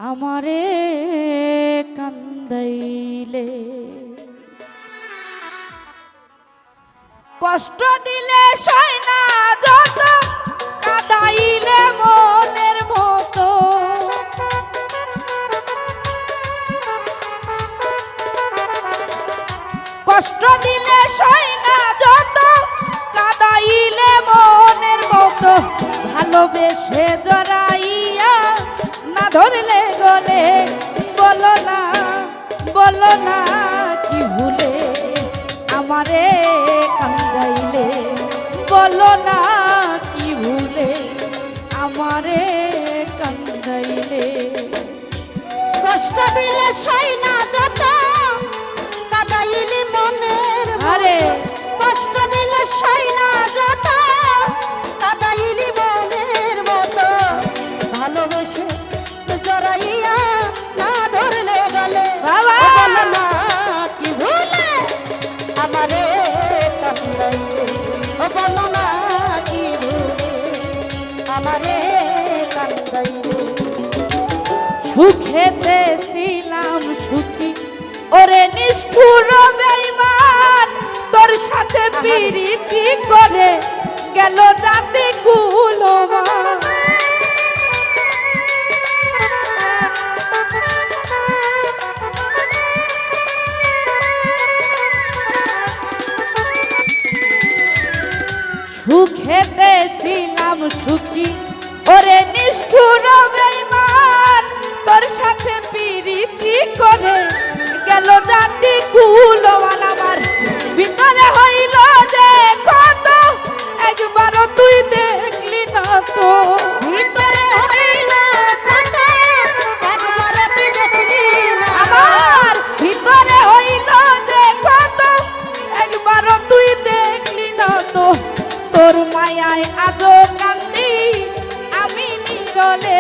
আমারে কান্দাইলে কষ্ট দিলে সয় না যত কাঁদাইলে মনের মতো কষ্ট দিলে সয় না যত কাঁদাইলে মনের মতো ভালোবেসে জড়াইয়া না ধরলে গলে বলো না কি ভুলে আমারে কান্দাইলে বলো না কি ভুলে আমারে কান্দাইলে কষ্ট দিলে সয় না যত কাঁদাইলে মনের আরে কষ্ট দিলে সয় না যত কাঁদাইলে মনের মতো ভালোবেসে জড়াইয়া না ধরলে গলে বাবা বলো না কি ভুলে আমারে কান্দাইলে বলো না কি ভুলে আমারে কান্দাইলে সুখেতে ছিলাম সুখী ওরে নিষ্ঠুর বেঈমান তোর সাথে প্রীতি করে গেল জাতি কুলমান সুখেতে ছিলাম সুখী ওরে নিষ্ঠুর বেঈমান তোর সাথে প্রীতি করে গেল জাতি কুলমান আমার ভিতরে হইল যে কত একবারও তুই দেখলি না তো ভিতরে হইল কত একবার তুই দেখলি না আমার ভিতরে হইল যে কত একবারও তুই দেখলি না তো তোর মায়ায় আজো কান্দি আমি নিরলে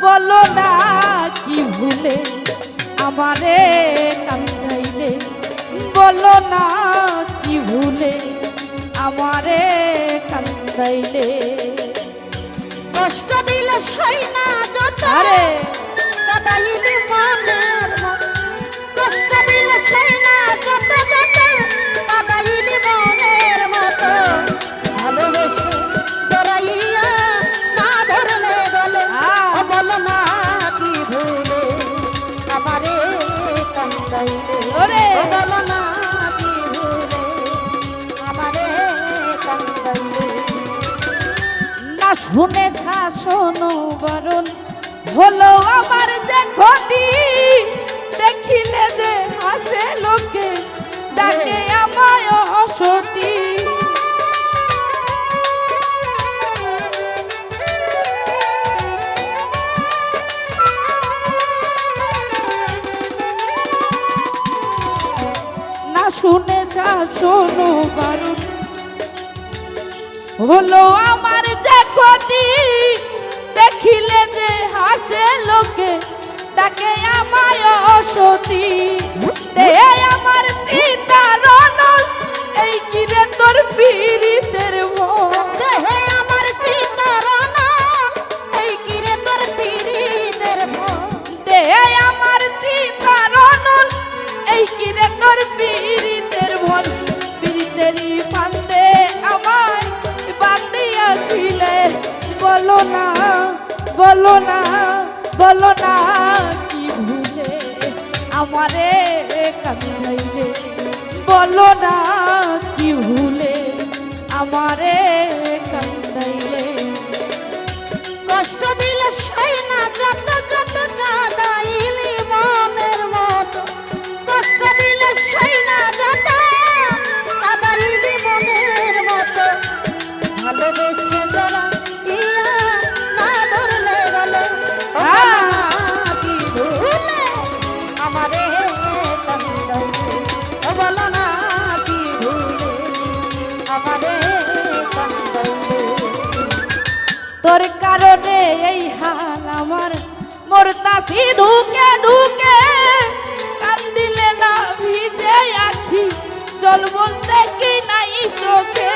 বলো না কি ভুলে আমারে কান্দাইলে বলো না কি ভুলে আমারে কান্দাইলে কষ্ট দিলে সয় না যত আরে কাঁদাইলে মনের মতো কষ্ট দিলে সয় না যত কাঁদাইলে মনের মতো ভালোবেসে জড়াইয়া না ধরলে গলে বলো না কি ভুলে আমারে কান্দাইলে ওরে বলো না কি ভুলে আমারে কান্দাইলে না শুনে শাসন বারণ হলো আমার যে ক্ষতি দেখিলে যে হাসে লোকে ডাকে আমায় অসতী না শুনে শাসন বারণ হলো আমার যে ক্ষতি দেখিলে যে হাসে লোকে তাকে আমায় অসতী দে আমার সীতারনল এই কিরে তোর পীড়িতের মন দেহে আমার সীতারানা এই কিরে তোর পীড়িতের মন দে আমার সীতারনল এই কিরে তোর পীড়িতের মন পীড়িতেরই ফান্দে আমায় বান্ধিয়াছিলে বলো না কি ভুলে আমারে কান্দাইলে বলো না কি ভুলে আমারে কান্দাইলে কষ্ট দিলে সয় না যত কাঁদাইলি মনের মতো কষ্ট দিলে সয় না যত কাঁদাইলি মনের মতো ভালোবেসে জড়া ইয়া না ধরলে গলে কি ভুলে আমারে কান্দাইলে বলো না কি ভুলে আমারে কান্দাইলে তোর কারণে এই হাল আমার মরতাছি ধুকে কান্দিলে না ভিজে আখি জল বলতে কি নাই চোখে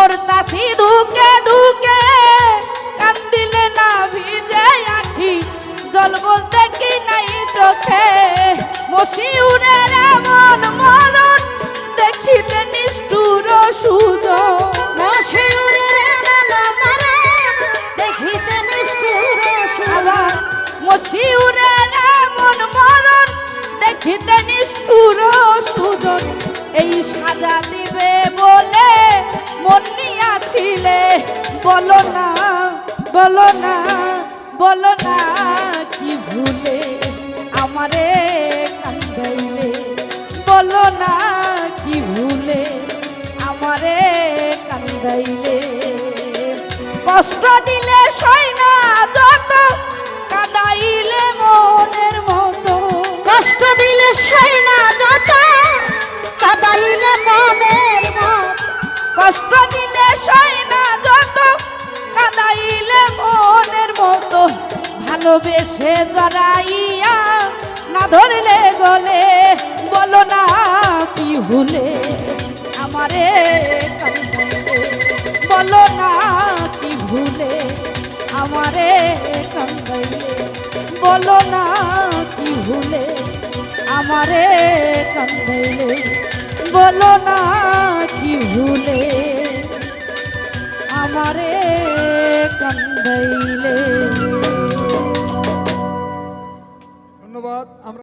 মরতাছি ধুকে ধুকে, কান্দিলে না ভিজে আখি, জল বলতে কি নাই চোখে। মশিউরের এমন মরণ দেখিতে নিষ্ঠুর সুজন, মশিউরের এমন মরণ দেখিতে নিষ্ঠুর আবার মশিউরের এমন মরণ দেখিতে নিষ্ঠুর সুজন। এই সাজা দিবে বলে মন নিয়াছিলে, বলো না বলো না বলো না কি ভুলে আমারে কান্দাইলে, বলো না কি ভুলে আমারে কান্দাইলে। কষ্ট দিলে সয় না যত, কাঁদাইলে মনের মতো, কষ্ট দিলে সয় না যত, কাঁদাইলে মনের মতো। কষ্ট দিলে সয় না যত, কাঁদাইলে মনের মতো। ভালোবেসে জড়াইয়া না ধরলে গলে, বলো না কি ভুলে আমারে কান্দাইলে, বলো না কি ভুলে আমারে কান্দাইলে, বলো না কি ভুলে আমারে কান্দাইলে, বলো না কি ভুলে আমারে কান্দাইলে। ধন্যবাদ। আমরা